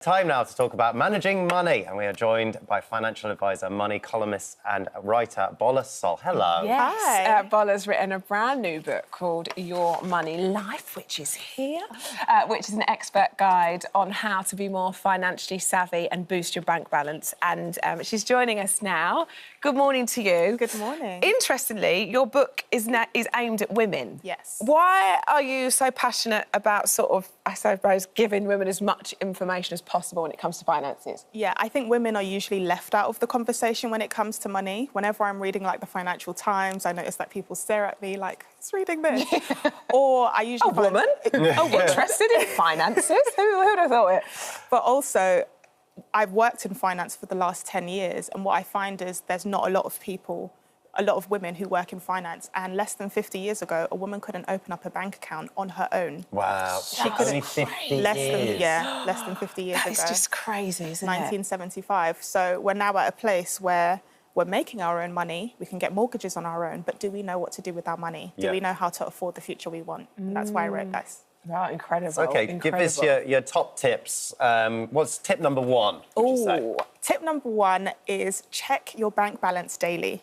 Time now to talk about managing money, and we are joined by financial advisor, money columnist and writer Bola Sol. Hello. Yes, Hi. Bola's written a brand new book called Your Money Life, which is here, which is an expert guide on how to be more financially savvy and boost your bank balance. And she's joining us now. Good morning to you. Good morning. Interestingly, your book is aimed at women. Yes. Why are you so passionate about sort of, I suppose, giving women as much information as possible when it comes to finances? Yeah, I think women are usually left out of the conversation when it comes to money. Whenever I'm reading, like, the Financial Times, I notice that people stare at me like, who's reading this? Or I usually... A woman? Interested in finances? Who would have thought it? But also, I've worked in finance for the last 10 years, and what I find is there's not a lot of women who work in finance, and less than 50 years ago, a woman couldn't open up a bank account on her own. Wow. She couldn't. Only 50 Less years. than 50 years ago. That is just crazy, isn't it? 1975. So we're now at a place where we're making our own money, we can get mortgages on our own, but do we know what to do with our money? Do we know how to afford the future we want? And that's why I wrote this. Wow, incredible. OK, give us your top tips. What's tip number one, would you say? Tip number one is check your bank balance daily.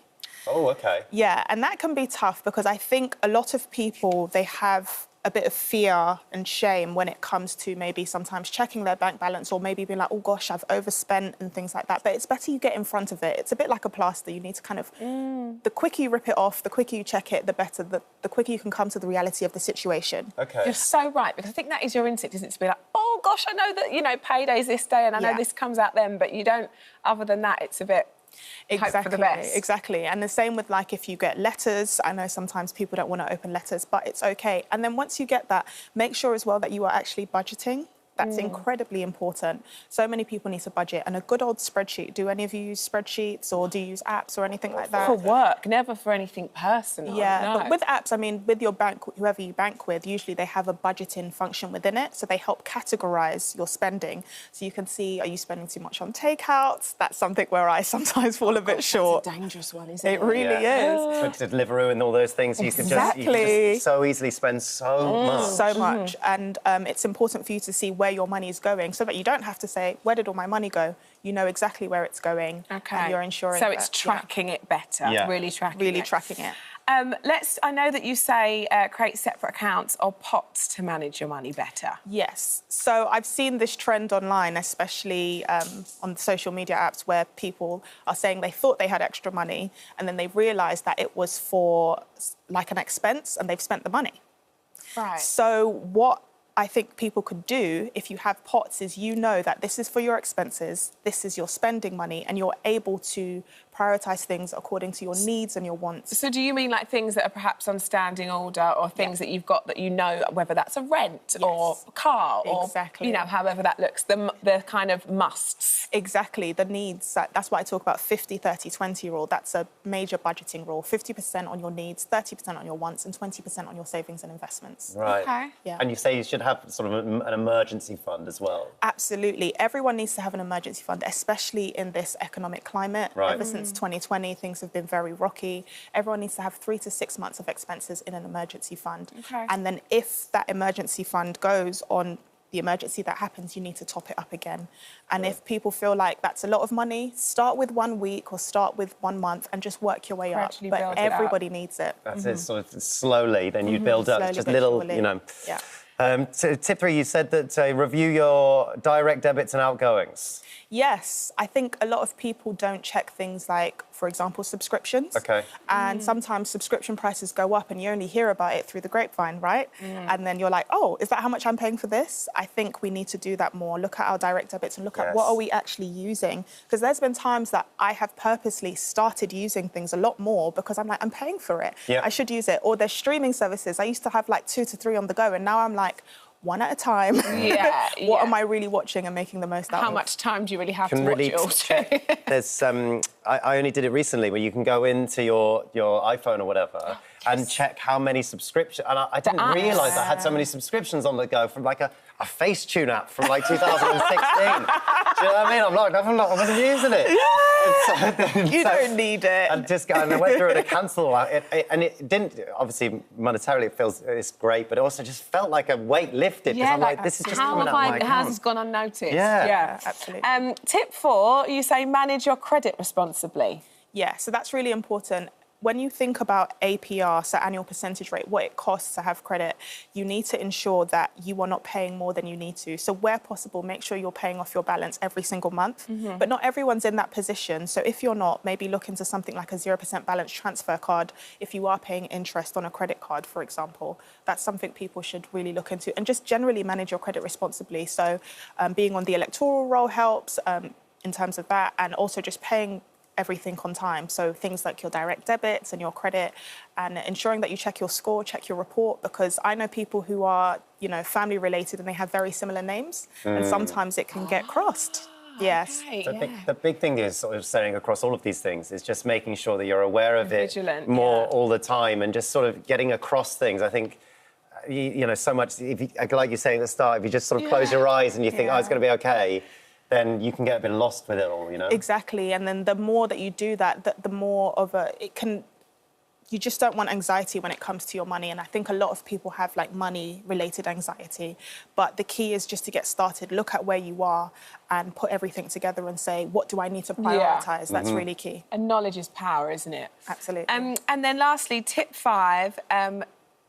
Oh, OK. Yeah, and that can be tough because I think a lot of people, they have a bit of fear and shame when it comes to maybe sometimes checking their bank balance or maybe being like, oh gosh, I've overspent and things like that. But it's better you get in front of it. It's a bit like a plaster. You need to kind of, the quicker you rip it off, the quicker you check it, the better, the quicker you can come to the reality of the situation. OK. You're so right, because I think that is your instinct, isn't it, to be like, oh gosh, I know that, you know, payday's this day and I know this comes out then, but you don't, other than that, it's a bit... Exactly, hope for the best. Exactly. And the same with, like, if you get letters. I know sometimes people don't want to open letters, but it's OK. And then once you get that, make sure as well that you are actually budgeting. That's incredibly important. So many people need to budget. And a good old spreadsheet. Do any of you use spreadsheets or do you use apps or anything like that? For work, never for anything personal. Yeah, no. but with apps, I mean, with your bank, whoever you bank with, usually they have a budgeting function within it. So they help categorise your spending. So you can see, are you spending too much on takeouts? That's something where I sometimes fall a bit short. That's a dangerous one, isn't it? It really is. For Deliveroo and all those things, you can just so easily spend so much. So much. And it's important for you to see where your money is going so that you don't have to say, where did all my money go? You know exactly where it's going. OK. And you're ensuring so it's tracking it better, really tracking it. Tracking it. I know that you say create separate accounts or pots to manage your money better. Yes. So I've seen this trend online, especially on social media apps, where people are saying they thought they had extra money and then they realised that it was for, like, an expense and they've spent the money. Right. So what I think people could do, if you have pots, is you know that this is for your expenses, this is your spending money, and you're able to prioritise things according to your needs and your wants. So do you mean like things that are perhaps on standing order or things that you've got that you know, whether that's a rent or a car or, you know, however that looks, the kind of musts? Exactly, the needs. That's why I talk about 50, 30, 20 rule. That's a major budgeting rule. 50% on your needs, 30% on your wants, and 20% on your savings and investments. Right. OK. Yeah. And you say you should have sort of an emergency fund as well. Absolutely. Everyone needs to have an emergency fund, especially in this economic climate. Right. Ever since 2020, things have been very rocky. Everyone needs to have 3 to 6 months of expenses in an emergency fund. OK. And then if that emergency fund goes on the emergency that happens, you need to top it up again. And if people feel like that's a lot of money, start with 1 week or start with 1 month and just work your way up. But everybody needs it. That's it, sort of slowly, then you build up. Slowly, Just but little, surely. you know. Yeah. So tip 3, you said that review your direct debits and outgoings. Yes, I think a lot of people don't check things like, for example, subscriptions. OK. And sometimes subscription prices go up and you only hear about it through the grapevine, right? And then you're like, oh, is that how much I'm paying for this? I think we need to do that more. Look at our direct debits and look at what are we actually using? Because there's been times that I have purposely started using things a lot more because I'm like, I'm paying for it. I should use it. Or there's streaming services. I used to have like 2 to 3 on the go and now I'm like, one at a time. What am I really watching and making the most out of? How much time do you really have to watch it all to? There's, I only did it recently, where you can go into your iPhone or whatever and check how many subscriptions. And I didn't realise I had so many subscriptions on the go from like a Facetune app from like 2016. Do you know what I mean? I wasn't using it. Yeah. You don't need it. And I went through it and cancelled it, and it didn't, obviously, monetarily, it's great, but it also just felt like a weight lifted, because I'm like, this is just coming out of my account. How has this gone unnoticed? Yeah, absolutely. Tip 4, you say manage your credit responsibly. Yeah, so that's really important. When you think about APR, so annual percentage rate, what it costs to have credit, you need to ensure that you are not paying more than you need to. So where possible, make sure you're paying off your balance every single month. But not everyone's in that position. So if you're not, maybe look into something like a 0% balance transfer card. If you are paying interest on a credit card, for example, that's something people should really look into. And just generally manage your credit responsibly. So being on the electoral roll helps in terms of that, and also just paying everything on time. So things like your direct debits and your credit, and ensuring that you check your score, check your report, because I know people who are, family related and they have very similar names, and sometimes it can get crossed. Yes. Okay, The big thing is sort of saying across all of these things is just making sure that you're aware of it more all the time, and just sort of getting across things. I think, so much, if you, like you're saying at the start, if you just sort of close your eyes and you think, oh, it's going to be okay, then you can get a bit lost with it all, Exactly, and then the more that you do that, the more of you just don't want anxiety when it comes to your money. And I think a lot of people have money-related anxiety, but the key is just to get started, look at where you are and put everything together and say, what do I need to prioritise? That's really key. And knowledge is power, isn't it? Absolutely. And then lastly, tip 5,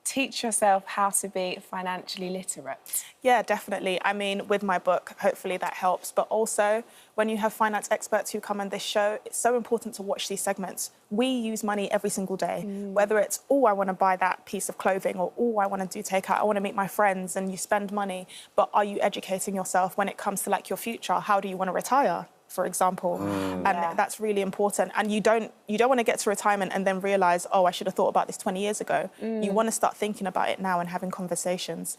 teach yourself how to be financially literate. Yeah, definitely. I mean, with my book, hopefully that helps. But also, when you have finance experts who come on this show, it's so important to watch these segments. We use money every single day, whether it's, oh, I want to buy that piece of clothing, or, oh, I want to do takeout, I want to meet my friends, and you spend money. But are you educating yourself when it comes to your future? How do you want to retire, for example? And that's really important. And you don't want to get to retirement and then realise, oh, I should have thought about this 20 years ago. You want to start thinking about it now and having conversations.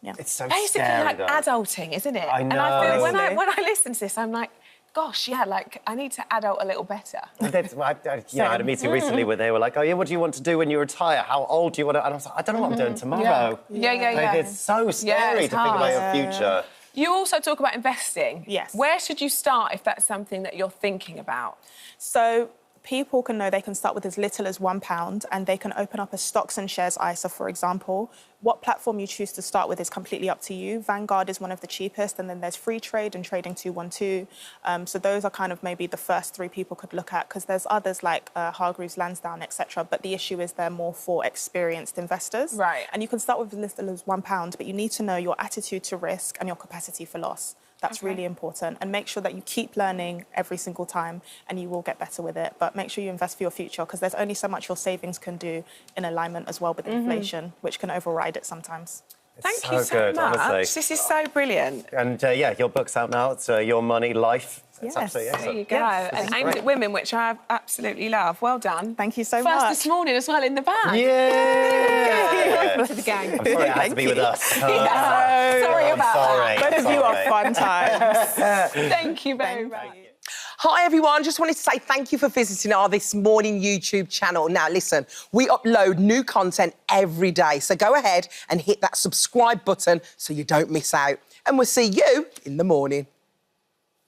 Yeah. It's so basically scary, adulting, isn't it? I know. And I feel when I listen to this, I'm like, gosh, yeah, I need to adult a little better. I had a meeting recently where they were like, oh, yeah, what do you want to do when you retire? How old do you want to... And I was like, I don't know what I'm doing tomorrow. Yeah. It's so scary to think about your future. You also talk about investing. Yes. Where should you start if that's something that you're thinking about? So people can know they can start with as little as £1, and they can open up a stocks and shares ISA, for example. What platform you choose to start with is completely up to you. Vanguard is one of the cheapest, and then there's Free Trade and Trading 212. So those are kind of maybe the first 3 people could look at, because there's others like Hargreaves Lansdowne, etc. But the issue is they're more for experienced investors. Right. And you can start with as little as £1, but you need to know your attitude to risk and your capacity for loss. That's really important. And make sure that you keep learning every single time, and you will get better with it. But make sure you invest for your future, because there's only so much your savings can do in alignment as well with inflation, which can override it sometimes. Thank you so much. Honestly. This is so brilliant. And your book's out now. It's Your Money, Life. It's Yes. absolutely excellent. There you go. Yes, And aimed at women, which I absolutely love. Well done. Thank you so much. First this morning as well in the bag. Yeah! Welcome to the gang. I'm sorry it had to be with us. Sorry I'm about sorry. that. Both of you are fun times. Thank you very much. Hi everyone, just wanted to say thank you for visiting our This Morning YouTube channel. Now listen, we upload new content every day, so go ahead and hit that subscribe button so you don't miss out. And we'll see you in the morning.